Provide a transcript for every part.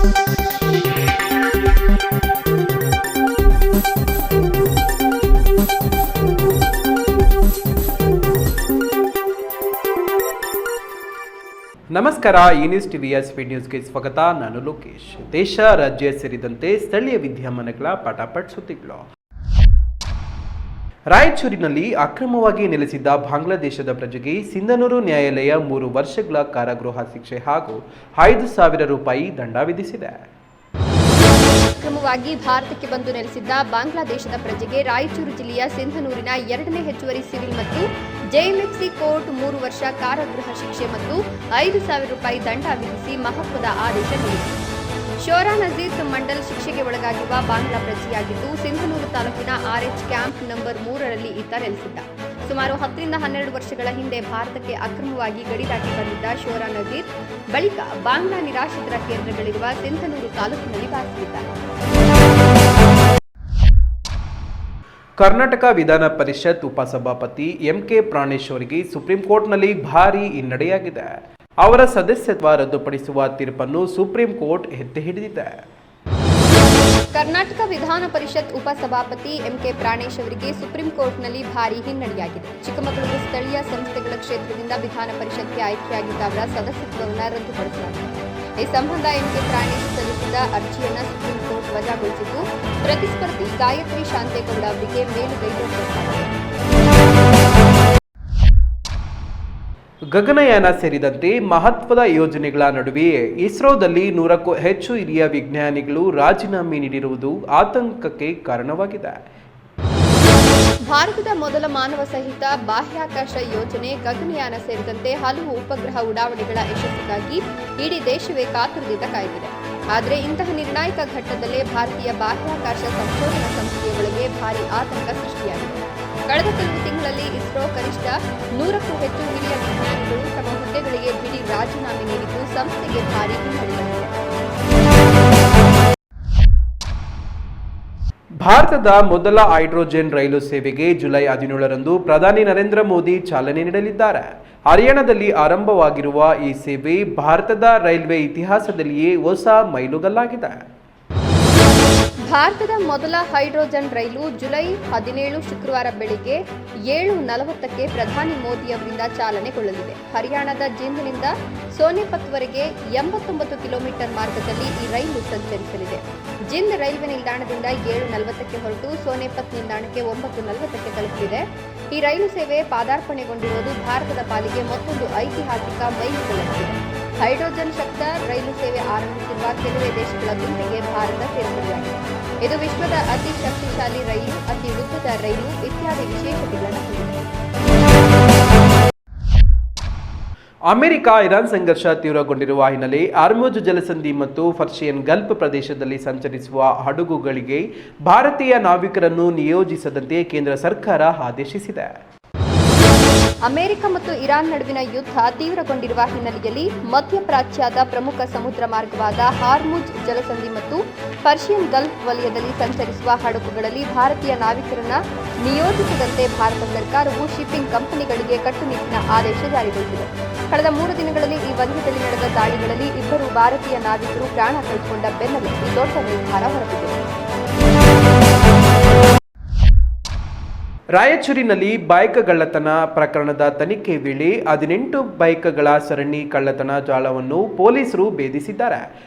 ನಮಸ್ಕಾರ, ಈ ನ್ಯೂಸ್ ಟಿವಿಯ ಸ್ಪೀಡ್ ನ್ಯೂಸ್ಗೆ ಸ್ವಾಗತ. ನಾನು ಲೋಕೇಶ್. ದೇಶ ರಾಜ್ಯ ಸೇರಿದಂತೆ ಸ್ಥಳೀಯ ವಿದ್ಯಮಾನಗಳ ಪಟಾಪಟ್ ಸುದ್ದಿಗಳು. ರಾಯಚೂರಿನಲ್ಲಿ ಅಕ್ರಮವಾಗಿ ನೆಲೆಸಿದ್ದ ಬಾಂಗ್ಲಾದೇಶದ ಪ್ರಜೆಗೆ ಸಿಂಧನೂರು ನ್ಯಾಯಾಲಯ 3 ವರ್ಷಗಳ ಕಾರಾಗೃಹ ಶಿಕ್ಷೆ ಹಾಗೂ 5,000 ರೂಪಾಯಿ ದಂಡ ವಿಧಿಸಿದೆ. ಅಕ್ರಮವಾಗಿ ಭಾರತಕ್ಕೆ ಬಂದು ನೆಲೆಸಿದ್ದ ಬಾಂಗ್ಲಾದೇಶದ ಪ್ರಜೆಗೆ ರಾಯಚೂರು ಜಿಲ್ಲೆಯ ಸಿಂಧನೂರಿನ 2ನೇ ಹೆಚ್ಚುವರಿ ಸಿವಿಲ್ ಮತ್ತು ಜೆಎಲ್ಎಫ್ಸಿ ಕೋರ್ಟ್ 3 ವರ್ಷ ಕಾರಾಗೃಹ ಶಿಕ್ಷೆ ಮತ್ತು 5,000 ರೂಪಾಯಿ ದಂಡ ವಿಧಿಸಿ ಮಹತ್ವದ ಆದೇಶ ನೀಡಿದೆ. ಶೋರಾ ನಜೀರ್ ಮಂಡಲ್ ಶಿಕ್ಷೆಗೆ ಒಳಗಾಗಿರುವ ಬಾಂಗ್ಲಾ ಪ್ರಜೆಯಾಗಿದ್ದು, ಸಿಂಧನೂರು ತಾಲೂಕಿನ RH ಕ್ಯಾಂಪ್ ನಂಬರ್ 3ರಲ್ಲಿ ಈತ ನೆಲೆಸಿದ್ದ. ಸುಮಾರು 10ರಿಂದ 12 ವರ್ಷಗಳ ಹಿಂದೆ ಭಾರತಕ್ಕೆ ಅಕ್ರಮವಾಗಿ ಗಡಿ ದಾಟಿ ಬಂದಿದ್ದ ಶೋರಾ ನಜೀರ್ ಬಳಿಕ ಬಾಂಗ್ಲಾ ನಿರಾಶ್ರಿತರ ಕೇಂದ್ರಗಳಿರುವ ಸಿಂಧನೂರು ತಾಲೂಕಿನಲ್ಲಿ ವಾಸಿಸಿದ್ದಾರೆ. ಕರ್ನಾಟಕ ವಿಧಾನ ಪರಿಷತ್ ಉಪಸಭಾಪತಿ MK ಪ್ರಾಣೇಶ್ ಅವರಿಗೆ ಸುಪ್ರೀಂ ಕೋರ್ಟ್ನಲ್ಲಿ ಭಾರೀ ಹಿನ್ನಡೆಯಾಗಿದೆ. ಅವರ ಸದಸ್ಯತ್ವ ರದ್ದುಪಡಿಸುವ ತೀರ್ಪನ್ನು ಸುಪ್ರೀಂ ಕೋರ್ಟ್ ಎತ್ತಿ ಹಿಡಿದಿದೆ. ಕರ್ನಾಟಕ ವಿಧಾನ ಪರಿಷತ್ ಉಪಸಭಾಪತಿ MK ಪ್ರಾಣೇಶ್ ಅವರಿಗೆ ಸುಪ್ರೀಂ ಕೋರ್ಟ್ನಲ್ಲಿ ಭಾರೀ ಹಿನ್ನಡೆಯಾಗಿದೆ. ಚಿಕ್ಕಮಗಳೂರು ಸ್ಥಳೀಯ ಸಂಸ್ಥೆಗಳ ಕ್ಷೇತ್ರದಿಂದ ವಿಧಾನ ಪರಿಷತ್ಗೆ ಆಯ್ಕೆಯಾಗಿದ್ದ ಅವರ ಸದಸ್ಯತ್ವವನ್ನು ರದ್ದುಪಡಿಸಲಾಗಿದೆ. ಈ ಸಂಬಂಧ MK ಪ್ರಾಣೇಶ್ ಸಲ್ಲಿಸಿದ ಅರ್ಜಿಯನ್ನು ಸುಪ್ರೀಂ ಕೋರ್ಟ್ ವಜಾಗೊಳಿಸಿದ್ದು, ಪ್ರತಿಸ್ಪರ್ಧಿ ಗಾಯತ್ರಿ ಶಾಂತೇಗೌಡ ಅವರಿಗೆ ಮೇಲುಗೈ ದೊರೆತಿದೆ. ಗಗನಯಾನ ಸೇರಿದಂತೆ ಮಹತ್ವದ ಯೋಜನೆಗಳ ನಡುವೆಯೇ ಇಸ್ರೋದಲ್ಲಿ 100ಕ್ಕೂ ಹೆಚ್ಚು ಹಿರಿಯ ವಿಜ್ಞಾನಿಗಳು ರಾಜೀನಾಮೆ ನೀಡಿರುವುದು ಆತಂಕಕ್ಕೆ ಕಾರಣವಾಗಿದೆ. ಭಾರತದ ಮೊದಲ ಮಾನವ ಸಹಿತ ಬಾಹ್ಯಾಕಾಶ ಯೋಜನೆ ಗಗನಯಾನ ಸೇರಿದಂತೆ ಹಲವು ಉಪಗ್ರಹ ಉಡಾವಣೆಗಳ ಯಶಸ್ಸಿಗಾಗಿ ಇಡೀ ದೇಶವೇ ಕಾತುರದಿಂದ ಕಾಯ್ದಿದೆ. ಆದರೆ ಇಂತಹ ನಿರ್ಣಾಯಕ ಘಟ್ಟದಲ್ಲೇ ಭಾರತೀಯ ಬಾಹ್ಯಾಕಾಶ ಸಂಶೋಧನಾ ಸಂಸ್ಥೆಯ ಒಳಗೆ ಭಾರೀ ಆತಂಕ ಸೃಷ್ಟಿಯಾಗಿದೆ. ಕಳೆದ ಕೆಲವು ತಿಂಗಳಲ್ಲಿ ಇಸ್ರೋ ಕನಿಷ್ಠ 100ಕ್ಕೂ ಹೆಚ್ಚು ಹಿರಿಯ ವಿಜ್ಞಾನಿಗಳು ತಮ್ಮ ಹುದ್ದೆಗಳಿಗೆ ದಿಢೀರ್ ರಾಜೀನಾಮೆ ನೀಡಿದ್ದು ಸಂಸ್ಥೆಗೆ ಭಾರೀ ಹಿನ್ನಡೆಯಾಗಿದೆ. ಭಾರತದ ಮೊದಲ ಹೈಡ್ರೋಜನ್ ರೈಲು ಸೇವೆಗೆ ಜುಲೈ 17ರಂದು ಪ್ರಧಾನಿ ನರೇಂದ್ರ ಮೋದಿ ಚಾಲನೆ ನೀಡಲಿದ್ದಾರೆ. ಹರಿಯಾಣದಲ್ಲಿ ಆರಂಭವಾಗಿರುವ ಈ ಸೇವೆ ಭಾರತದ ರೈಲ್ವೆ ಇತಿಹಾಸದಲ್ಲಿಯೇ ಹೊಸ ಮೈಲುಗಲ್ಲಾಗಿದೆ. ಭಾರತದ ಮೊದಲ ಹೈಡ್ರೋಜನ್ ರೈಲು ಜುಲೈ 17 ಶುಕ್ರವಾರ ಬೆಳಿಗ್ಗೆ 7:40ಕ್ಕೆ ಪ್ರಧಾನಿ ಮೋದಿ ಅವರಿಂದ ಚಾಲನೆಗೊಳ್ಳಲಿದೆ. ಹರಿಯಾಣದ ಜಿಂದ್ನಿಂದ ಸೋನೆಪತ್ವರೆಗೆ 89 ಕಿಲೋಮೀಟರ್ ಮಾರ್ಗದಲ್ಲಿ ಈ ರೈಲು ಸಂಚರಿಸಲಿದೆ. ಜಿಂದ್ ರೈಲ್ವೆ ನಿಲ್ದಾಣದಿಂದ 7:40ಕ್ಕೆ ಹೊರಟು ಸೋನೆಪತ್ ನಿಲ್ದಾಣಕ್ಕೆ 9:40ಕ್ಕೆ ತಲುಪಲಿದೆ. ಈ ರೈಲು ಸೇವೆ ಪಾದಾರ್ಪಣೆಗೊಂಡಿರುವುದು ಭಾರತದ ಪಾಲಿಗೆ ಮತ್ತೊಂದು ಐತಿಹಾಸಿಕ ಮೈಲಿಗಲ್ಲಾಗಿದೆ. ಹೈಡ್ರೋಜನ್ ಶಕ್ತ ರೈಲು ಸೇವೆ ಆರಂಭಿಸಿರುವ ಕೆಲವೇ ದೇಶಗಳ ಗುಂಪಿಗೆ ಭಾರತ ಸೇರ್ಪಡೆಯಾಗಿದೆ. ಇದು ವಿಶ್ವದ ಅತಿ ಶಕ್ತಿಶಾಲಿ ರೈಲು, ಅತಿ ಉದ್ದದ ರೈಲು ಇತ್ಯಾದಿ ವಿಶೇಷತೆಗಳನ್ನು ಹೊಂದಿದೆ. ಅಮೆರಿಕ ಇರಾನ್ ಸಂಘರ್ಷ ತೀವ್ರಗೊಂಡಿರುವ ಹಿನ್ನೆಲೆ ಹಾರ್ಮುಜ್ ಜಲಸಂಧಿ ಮತ್ತು ಪರ್ಷಿಯನ್ ಗಲ್ಫ್ ಪ್ರದೇಶದಲ್ಲಿ ಸಂಚರಿಸುವ ಹಡಗುಗಳಿಗೆ ಭಾರತೀಯ ನಾವಿಕರನ್ನು ನಿಯೋಜಿಸದಂತೆ ಕೇಂದ್ರ ಸರ್ಕಾರ ಆದೇಶಿಸಿದೆ. ಅಮೆರಿಕ ಮತ್ತು ಇರಾನ್ ನಡುವಿನ ಯುದ್ಧ ತೀವ್ರಗೊಂಡಿರುವ ಹಿನ್ನೆಲೆಯಲ್ಲಿ ಮಧ್ಯಪ್ರಾಚ್ಯದ ಪ್ರಮುಖ ಸಮುದ್ರ ಮಾರ್ಗವಾದ ಹಾರ್ಮುಜ್ ಜಲಸಂಧಿ ಮತ್ತು ಪರ್ಷಿಯನ್ ಗಲ್ಫ್ ವಲಯದಲ್ಲಿ ಸಂಚರಿಸುವ ಹಡಗುಗಳಲ್ಲಿ ಭಾರತೀಯ ನಾವಿಕರನ್ನು ನಿಯೋಜಿಸದಂತೆ ಭಾರತ ಸರ್ಕಾರವು ಶಿಪ್ಪಿಂಗ್ ಕಂಪನಿಗಳಿಗೆ ಕಟ್ಟುನಿಟ್ಟಿನ ಆದೇಶ ಜಾರಿಗೊಳಿಸಿದೆ. ಕಳೆದ 3 ದಿನಗಳಲ್ಲಿ ಈ ವಲಯದಲ್ಲಿ ನಡೆದ ದಾಳಿಗಳಲ್ಲಿ 2 ಭಾರತೀಯ ನಾವಿಕರು ಪ್ರಾಣ ಕಳೆದುಕೊಂಡ ಬೆನ್ನಲ್ಲೇ ಈ ದೊಡ್ಡ ನಿರ್ಧಾರ ಹೊರಬಿದ್ದಿದೆ. ರಾಯಚೂರಿನಲ್ಲಿ ಬೈಕ್ ಕಳ್ಳತನ ಪ್ರಕರಣದ ತನಿಖೆ ವೇಳೆ 18 ಬೈಕ್ಗಳ ಸರಣಿ ಕಳ್ಳತನ ಜಾಲವನ್ನು ಪೊಲೀಸರು ಭೇದಿಸಿದ್ದಾರೆ.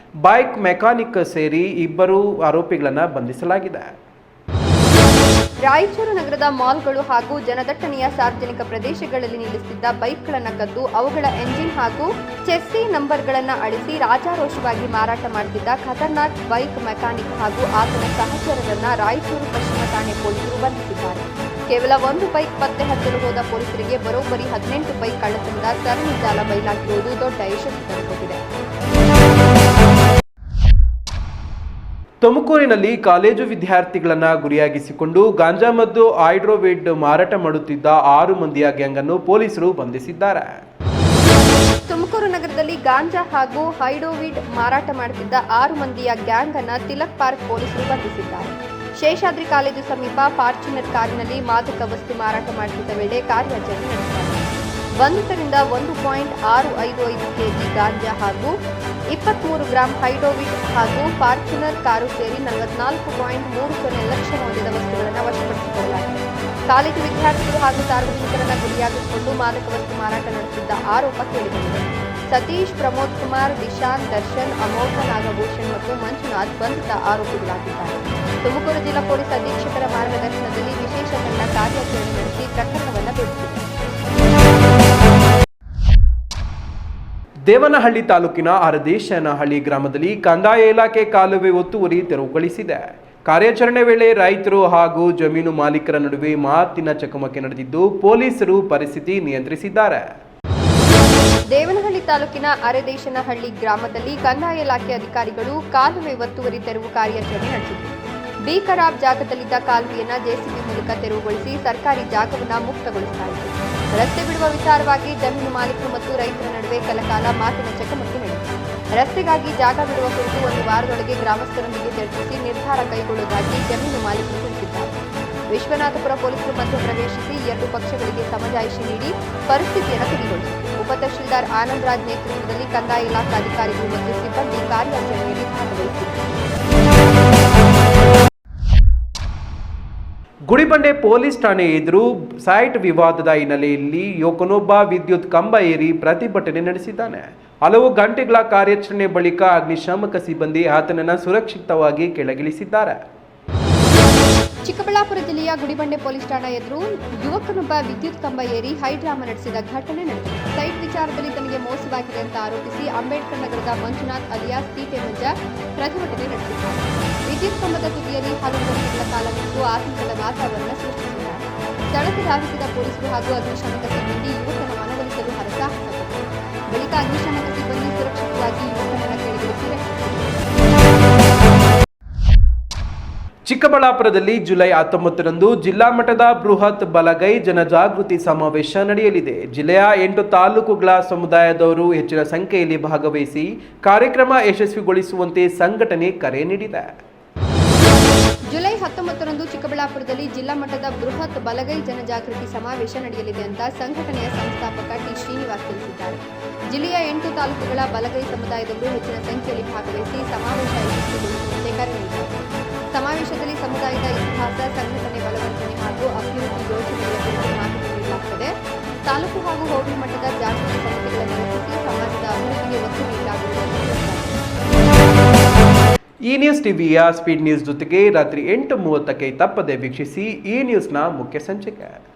ಬೈಕ್ ಮೆಕ್ಯಾನಿಕ್ ಸೇರಿ 2 ಆರೋಪಿಗಳನ್ನು ಬಂಧಿಸಲಾಗಿದೆ. ರಾಯಚೂರು ನಗರದ ಮಾಲ್ಗಳು ಹಾಗೂ ಜನದಟ್ಟಣೆಯ ಸಾರ್ವಜನಿಕ ಪ್ರದೇಶಗಳಲ್ಲಿ ನಿಲ್ಲಿಸುತ್ತಿದ್ದ ಬೈಕ್ಗಳನ್ನು ಕದ್ದು ಅವುಗಳ ಎಂಜಿನ್ ಹಾಗೂ ಚೆಸ್ಸಿ ನಂಬರ್ಗಳನ್ನು ಅಳಿಸಿ ರಾಜಾರೋಷವಾಗಿ ಮಾರಾಟ ಮಾಡುತ್ತಿದ್ದ ಖತರ್ನಾಕ್ ಬೈಕ್ ಮೆಕ್ಯಾನಿಕ್ ಹಾಗೂ ಆತನ ಸಹಚರರನ್ನು ರಾಯಚೂರು ಪಶ್ಚಿಮ ಠಾಣೆ ಪೊಲೀಸರು ಬಂಧಿಸಿದ್ದಾರೆ. ಕೇವಲ 1 ಬೈಕ್ ಪತ್ತೆ ಹಚ್ಚಲು ಹೋದ ಪೊಲೀಸರಿಗೆ ಬರೋಬ್ಬರಿ 18 ಬೈಕ್ ಕಳ್ಳತನದ ಸರಣಿ ಜಾಲ ಬಯಲಾಗಿರುವುದು ದೊಡ್ಡ ಯಶಸ್ಸು ತಂದುಕೊಟ್ಟಿದೆ. ತುಮಕೂರಿನಲ್ಲಿ ಕಾಲೇಜು ವಿದ್ಯಾರ್ಥಿಗಳನ್ನು ಗುರಿಯಾಗಿಸಿಕೊಂಡು ಗಾಂಜಾ ಮತ್ತು ಹೈಡ್ರೋವೇಡ್ ಮಾರಾಟ ಮಾಡುತ್ತಿದ್ದ 6 ಮಂದಿಯ ಗ್ಯಾಂಗ್ ಅನ್ನು ಪೊಲೀಸರು ಬಂಧಿಸಿದ್ದಾರೆ. ತುಮಕೂರು ನಗರದಲ್ಲಿ ಗಾಂಜಾ ಹಾಗೂ ಹೈಡ್ರೋವೀಡ್ ಮಾರಾಟ ಮಾಡುತ್ತಿದ್ದ 6 ಮಂದಿಯ ಗ್ಯಾಂಗ್ ಅನ್ನು ತಿಲಕ್ ಪಾರ್ಕ್ ಪೊಲೀಸರು ಬಂಧಿಸಿದ್ದಾರೆ. ಶೇಷಾದ್ರಿ ಕಾಲೇಜು ಸಮೀಪ ಫಾರ್ಚುನರ್ ಕಾರಿನಲ್ಲಿ ಮಾದಕ ವಸ್ತು ಮಾರಾಟ ಮಾಡುತ್ತಿದ್ದ ವೇಳೆ ಕಾರ್ಯಾಚರಣೆ ನಡೆಸಲಾಗಿದೆ. ಬಂಧಿತರಿಂದ 1.655 ಕೆಜಿ ಗಾಂಜಾ ಹಾಗೂ 23 ಗ್ರಾಂ ಹೈಡೋವಿಟ್ ಹಾಗೂ ಫಾರ್ಚುನರ್ ಕಾರು ಸೇರಿ 44.30 ಲಕ್ಷ ಮೌಲ್ಯದ ವಸ್ತುಗಳನ್ನು ವಶಪಡಿಸಿಕೊಳ್ಳಲಾಗಿದೆ. ಕಾಲೇಜು ವಿದ್ಯಾರ್ಥಿಗಳು ಹಾಗೂ ಸಾರ್ವಜನಿಕರನ್ನ ಗುರಿಯಾಗಿಸಿಕೊಂಡು ಮಾದಕ ವಸ್ತು ಮಾರಾಟ ನಡೆಸಿದ್ದ ಆರೋಪ ಕೇಳಿಬಂದಿದೆ. ಸತೀಶ್, ಪ್ರಮೋದ್ ಕುಮಾರ್, ದಿಶಾಂತ್, ದರ್ಶನ್, ಅಮೋಘ, ನಾಗಭೂಷಣ್ ಮತ್ತು ಮಂಜುನಾಥ್ ಬಂಧಿತ ಆರೋಪಿಗಳಾಗಿದ್ದಾರೆ. ತುಮಕೂರು ಜಿಲ್ಲಾ ಪೊಲೀಸ್ ಅಧೀಕ್ಷಕರ ಮಾರ್ಗದರ್ಶನದಲ್ಲಿ ವಿಶೇಷ ತಂಡ ಕಾರ್ಯಾಚರಣೆ ನಡೆಸಿ ಪ್ರಕರಣವನ್ನು ಭೇದಿಸಿದೆ. ದೇವನಹಳ್ಳಿ ತಾಲೂಕಿನ ಹರದೇಶನಹಳ್ಳಿ ಗ್ರಾಮದಲ್ಲಿ ಕಂದಾಯ ಇಲಾಖೆ ಕಾಲುವೆ ಒತ್ತುವರಿ ತೆರವುಗೊಳಿಸಿದೆ. ಕಾರ್ಯಾಚರಣೆ ವೇಳೆ ರೈತರು ಹಾಗೂ ಜಮೀನು ಮಾಲೀಕರ ನಡುವೆ ಮಾತಿನ ಚಕಮಕಿ ನಡೆದಿದ್ದು ಪೊಲೀಸರು ಪರಿಸ್ಥಿತಿ ನಿಯಂತ್ರಿಸಿದ್ದಾರೆ. ದೇವನಹಳ್ಳಿ ತಾಲೂಕಿನ ಅರೆದೇಶನಹಳ್ಳಿ ಗ್ರಾಮದಲ್ಲಿ ಕಂದಾಯ ಇಲಾಖೆ ಅಧಿಕಾರಿಗಳು ಕಾಲುವೆ ಒತ್ತುವರಿ ತೆರವು ಕಾರ್ಯಾಚರಣೆ ನಡೆಸಿದರು. ಬಿ ಖರಾಬ್ ಜಾಗದಲ್ಲಿದ್ದ ಕಾಲುವೆಯನ್ನು ಜೆಸಿಬಿ ಮೂಲಕ ತೆರವುಗೊಳಿಸಿ ಸರ್ಕಾರಿ ಜಾಗವನ್ನು ಮುಕ್ತಗೊಳಿಸಲಾಯಿತು. ರಸ್ತೆ ಬಿಡುವ ವಿಚಾರವಾಗಿ ಜಮೀನು ಮಾಲೀಕರು ಮತ್ತು ರೈತರ ನಡುವೆ ಕೆಲಕಾಲ ಮಾತಿನ ಚಕಮಕಿ ನಡೆಯಿತು. ರಸ್ತೆಗಾಗಿ ಜಾಗ ಬಿಡುವ ಕುರಿತು 1 ವಾರದೊಳಗೆ ಗ್ರಾಮಸ್ಥರೊಂದಿಗೆ ಚರ್ಚಿಸಿ ನಿರ್ಧಾರ ಕೈಗೊಳ್ಳುವುದಾಗಿ ಜಮೀನು ಮಾಲೀಕರು ತಿಳಿಸಿದ್ದಾರೆ. ವಿಶ್ವನಾಥಪುರ ಪೊಲೀಸರು ಮಧ್ಯಪ್ರವೇಶಿಸಿ 2 ಪಕ್ಷಗಳಿಗೆ ಸಮಜಾಯಿಷಿ ನೀಡಿ ಪರಿಸ್ಥಿತಿಯನ್ನು ತಿಳಿಗೊಳಿಸಿದರು. ಉಪ ತಹಶೀಲ್ದಾರ್ ಆನಂದ್ ರಾಜ್ ನೇತೃತ್ವದಲ್ಲಿ ಕಂದಾಯ ಇಲಾಖಾ ಅಧಿಕಾರಿಗಳು ಮತ್ತು ಸಿಬ್ಬಂದಿ ಕಾರ್ಯಾಚರಣೆಯಲ್ಲಿ ಭಾಗವಹಿಸಿದರು. ಗುಡಿಬಂಡೆ ಪೊಲೀಸ್ ಠಾಣೆ ಎದುರು ಸೈಟ್ ವಿವಾದದ ಹಿನ್ನೆಲೆಯಲ್ಲಿ ಯುವಕನೊಬ್ಬ ವಿದ್ಯುತ್ ಕಂಬ ಏರಿ ಪ್ರತಿಭಟನೆ ನಡೆಸಿದ್ದಾನೆ. ಹಲವು ಗಂಟೆಗಳ ಕಾರ್ಯಾಚರಣೆ ಬಳಿಕ ಅಗ್ನಿಶಾಮಕ ಸಿಬ್ಬಂದಿ ಆತನನ್ನು ಸುರಕ್ಷಿತವಾಗಿ ಕೆಳಗಿಳಿಸಿದ್ದಾರೆ. ಚಿಕ್ಕಬಳ್ಳಾಪುರ ಜಿಲ್ಲೆಯ ಗುಡಿಬಂಡೆ ಪೊಲೀಸ್ ಠಾಣಾ ಎದುರು ಯುವಕನೊಬ್ಬ ವಿದ್ಯುತ್ ಕಂಬ ಏರಿ ಹೈಡ್ರಾಮಾ ನಡೆಸಿದ ಘಟನೆ ನಡೆದಿದೆ. ಸೈಟ್ ವಿಚಾರದಲ್ಲಿ ತನಗೆ ಮೋಸವಾಗಿದೆ ಅಂತ ಆರೋಪಿಸಿ ಅಂಬೇಡ್ಕರ್ ನಗರದ ಮಂಜುನಾಥ್ ಅಲಿಯಾಸ್ ತೀಟೆ ಮಂಜ ಪ್ರತಿಭಟನೆ ನಡೆಸಿದ್ದಾರೆ. ವಿದ್ಯುತ್ ಕಂಬದ ತುದಿಯಲ್ಲಿ ಹಲವು ಗಂಟೆಗಳ ಕಾಲ ನಿಂತು ಆತಂಕದ ವಾತಾವರಣ ಸೃಷ್ಟಿಸಿದ್ದಾರೆ. ಸ್ಥಳಕ್ಕೆ ಧಾವಿಸಿದ ಪೊಲೀಸರು ಹಾಗೂ ಅಗ್ನಿಶಾಮಕ ಸಿಬ್ಬಂದಿ ಯುವಕನ ಮನವೊಲಿಸಲು ಹರಸಾಹಸಪಟ್ಟರು. ಬಳಿಕ ಅಗ್ನಿಶಾಮಕ ಸಿಬ್ಬಂದಿ ಸುರಕ್ಷಿತವಾಗಿ ಯುವಕನನ್ನು ಕೆಳಗಿಳಿಸಿ ರಕ್ಷಿಸಿದರು. ಚಿಕ್ಕಬಳ್ಳಾಪುರದಲ್ಲಿ ಜುಲೈ 19ರಂದು ಜಿಲ್ಲಾ ಮಟ್ಟದ ಬೃಹತ್ ಬಲಗೈ ಜನಜಾಗೃತಿ ಸಮಾವೇಶ ನಡೆಯಲಿದೆ. ಜಿಲ್ಲೆಯ 8 ತಾಲೂಕುಗಳ ಸಮುದಾಯದವರು ಹೆಚ್ಚಿನ ಸಂಖ್ಯೆಯಲ್ಲಿ ಭಾಗವಹಿಸಿ ಕಾರ್ಯಕ್ರಮ ಯಶಸ್ವಿಗೊಳಿಸುವಂತೆ ಸಂಘಟನೆ ಕರೆ ನೀಡಿದೆ. ಜುಲೈ 19ರಂದು ಚಿಕ್ಕಬಳ್ಳಾಪುರದಲ್ಲಿ ಜಿಲ್ಲಾ ಮಟ್ಟದ ಬೃಹತ್ ಬಲಗೈ ಜನಜಾಗೃತಿ ಸಮಾವೇಶ ನಡೆಯಲಿದೆ ಅಂತ ಸಂಘಟನೆಯ ಸಂಸ್ಥಾಪಕ ಟಿ. ಶ್ರೀನಿವಾಸ್ ತಿಳಿಸಿದ್ದಾರೆ. ಜಿಲ್ಲೆಯ 8 ತಾಲೂಕುಗಳ ಬಲಗೈ ಸಮುದಾಯದವರು ಹೆಚ್ಚಿನ ಸಂಖ್ಯೆಯಲ್ಲಿ ಭಾಗವಹಿಸಿ ಸಮಾವೇಶ ಯಶಸ್ವಿಗೊಳಿಸುವಂತೆ ಕರೆ ನೀಡಿದ್ದಾರೆ. ಸಮಾವೇಶದಲ್ಲಿ ಸಮುದಾಯದ ಇತಿಹಾಸ, ಸಂಘಟನೆ ಬಲವರ್ಧನೆ ಹಾಗೂ ಅಭಿವೃದ್ಧಿ ಯೋಜನೆಗಳ ಕುರಿತು ಮಾಹಿತಿ ನೀಡಲಾಗುತ್ತದೆ. ತಾಲೂಕು ಹಾಗೂ ಹೋಬಳಿ ಮಟ್ಟದ ಜಾಗೃತಿ ಸಮಿತಿಗಳನ್ನು ರಚಿಸಿ ಸಮಾಜದ ಅಭಿವೃದ್ಧಿಗೆ ಒತ್ತು ನೀಡಲಾಗುವುದು ಎಂದು ತಿಳಿಸಿದ್ದಾರೆ. ಈ ನ್ಯೂಸ್ ಟಿವಿಯ ಸ್ಪೀಡ್ ನ್ಯೂಸ್ ಜೊತೆಗೆ ರಾತ್ರಿ 8:30ಕ್ಕೆ ತಪ್ಪದೆ ವೀಕ್ಷಿಸಿ ಈ ನ್ಯೂಸ್ನ ಮುಖ್ಯ ಸಂಚಿಕೆ.